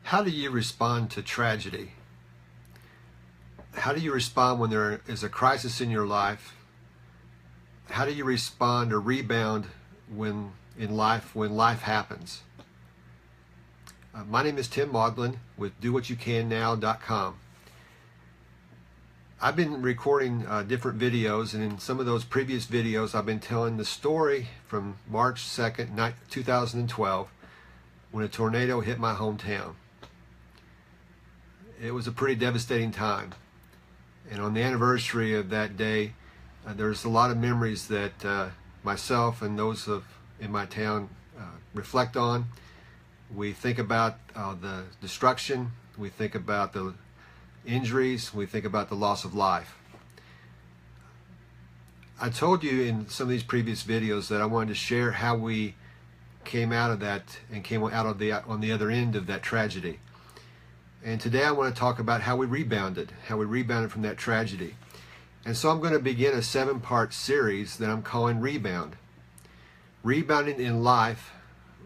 How do you respond to tragedy? How do you respond when there is a crisis in your life? How do you respond or rebound when life happens? My name is Tim Maudlin with DoWhatYouCanNow.com. I've been recording different videos, and in some of those previous videos I've been telling the story from March 2nd, 2012, when a tornado hit my hometown. It was a pretty devastating time, and on the anniversary of that day there's a lot of memories that myself and those in my town reflect on. We think about the destruction, we think about the injuries, we think about the loss of life. I told you in some of these previous videos that I wanted to share how we came out of that and came out of on the other end of that tragedy. And today I want to talk about how we rebounded from that tragedy. And so I'm going to begin a 7-part series that I'm calling Rebound. Rebounding in life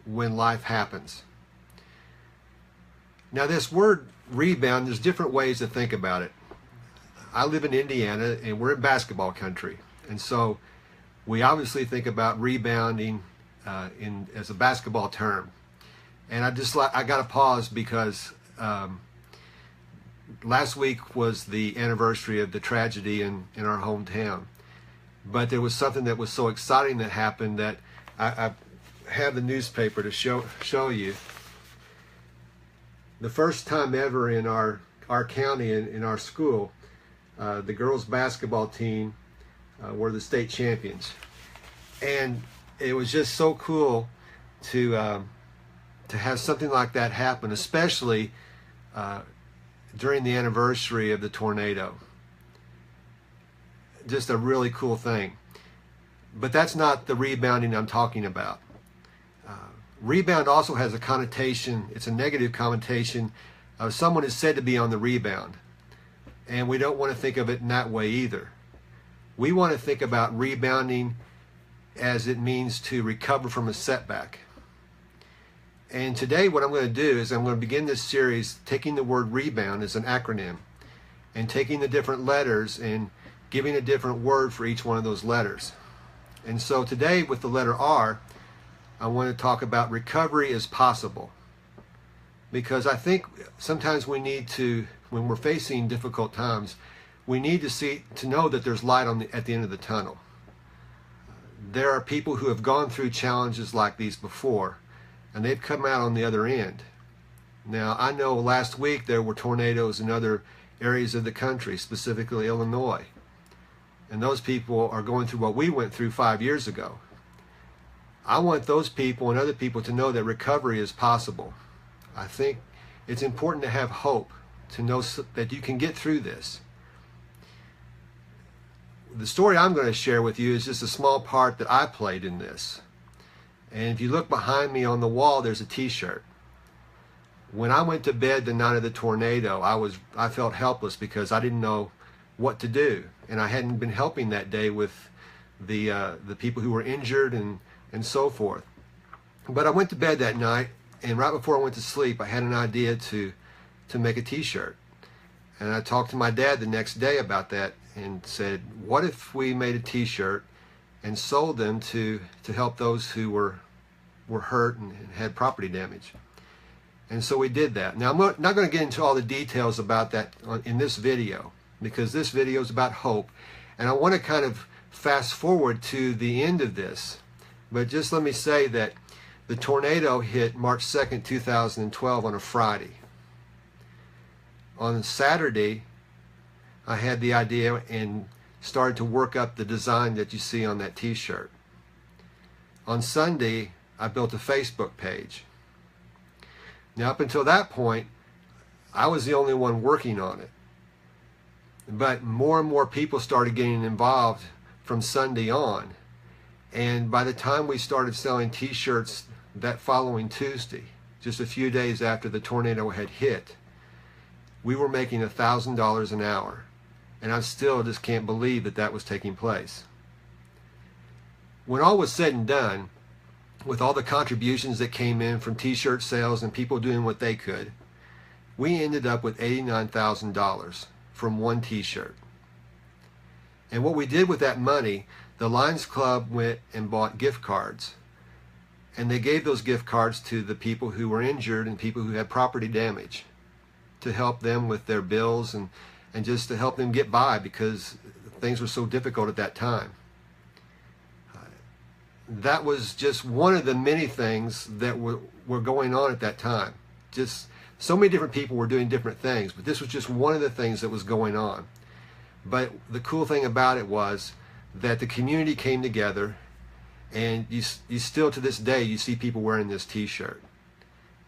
when life happens. Now this word rebound, there's different ways to think about it. I live in Indiana and we're in basketball country. And so we obviously think about rebounding as a basketball term. And I got to pause because last week was the anniversary of the tragedy in our hometown. But there was something that was so exciting that happened that I have the newspaper to show you. The first time ever in our county, in our school, the girls basketball team were the state champions. And it was just so cool to have something like that happen, especially during the anniversary of the tornado. Just a really cool thing. But that's not the rebounding I'm talking about. Rebound also has a connotation, it's a negative connotation of someone is said to be on the rebound. And we don't want to think of it in that way either. We want to think about rebounding as it means to recover from a setback. And today what I'm going to do is I'm going to begin this series taking the word rebound as an acronym and taking the different letters and giving a different word for each one of those letters. And so today with the letter R, I want to talk about recovery is possible. Because I think sometimes we need to, when we're facing difficult times, we need to know that there's light at the end of the tunnel. There are people who have gone through challenges like these before, and they've come out on the other end. Now, I know last week there were tornadoes in other areas of the country, specifically Illinois. And those people are going through what we went through 5 years ago. I want those people and other people to know that recovery is possible. I think it's important to have hope, to know that you can get through this. The story I'm going to share with you is just a small part that I played in this. And if you look behind me on the wall, there's a t-shirt. When I went to bed the night of the tornado, I felt helpless because I didn't know what to do. And I hadn't been helping that day with the people who were injured and so forth. But I went to bed that night, and right before I went to sleep, I had an idea to make a t-shirt. And I talked to my dad the next day about that and said, what if we made a t-shirt and sold them to help those who were hurt and had property damage? And so we did that. Now, I'm not going to get into all the details about that in this video, because this video is about hope. And I want to kind of fast forward to the end of this. But just let me say that the tornado hit March 2nd, 2012 on a Friday. On Saturday, I had the idea and started to work up the design that you see on that t-shirt. On Sunday, I built a Facebook page. Now, up until that point, I was the only one working on it. But more and more people started getting involved from Sunday on. And by the time we started selling t-shirts that following Tuesday, just a few days after the tornado had hit, we were making $1,000 an hour. And I still just can't believe that was taking place. When all was said and done, with all the contributions that came in from t-shirt sales and people doing what they could, we ended up with $89,000 from one t-shirt. And what we did with that money, the Lions Club went and bought gift cards. And they gave those gift cards to the people who were injured and people who had property damage to help them with their bills and just to help them get by because things were so difficult at that time. That was just one of the many things that were going on at that time. Just so many different people were doing different things, but this was just one of the things that was going on. But the cool thing about it was that the community came together, and you still to this day you see people wearing this t-shirt.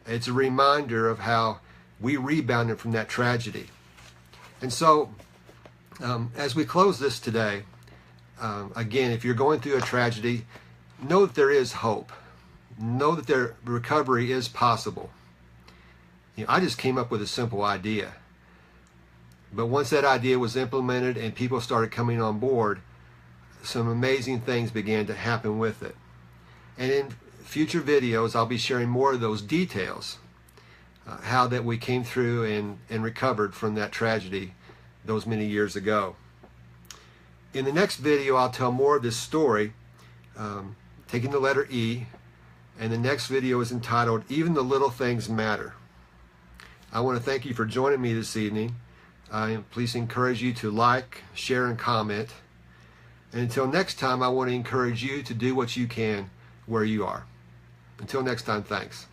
It's a reminder of how we rebounded from that tragedy. And so as we close this today, again, if you're going through a tragedy, know that there is hope. Know that their recovery is possible. I just came up with a simple idea. But once that idea was implemented and people started coming on board, some amazing things began to happen with it. And in future videos, I'll be sharing more of those details, how that we came through and recovered from that tragedy those many years ago. In the next video, I'll tell more of this story, taking the letter E, and the next video is entitled, Even the Little Things Matter. I want to thank you for joining me this evening. Please encourage you to like, share, and comment. And until next time, I want to encourage you to do what you can where you are. Until next time, thanks.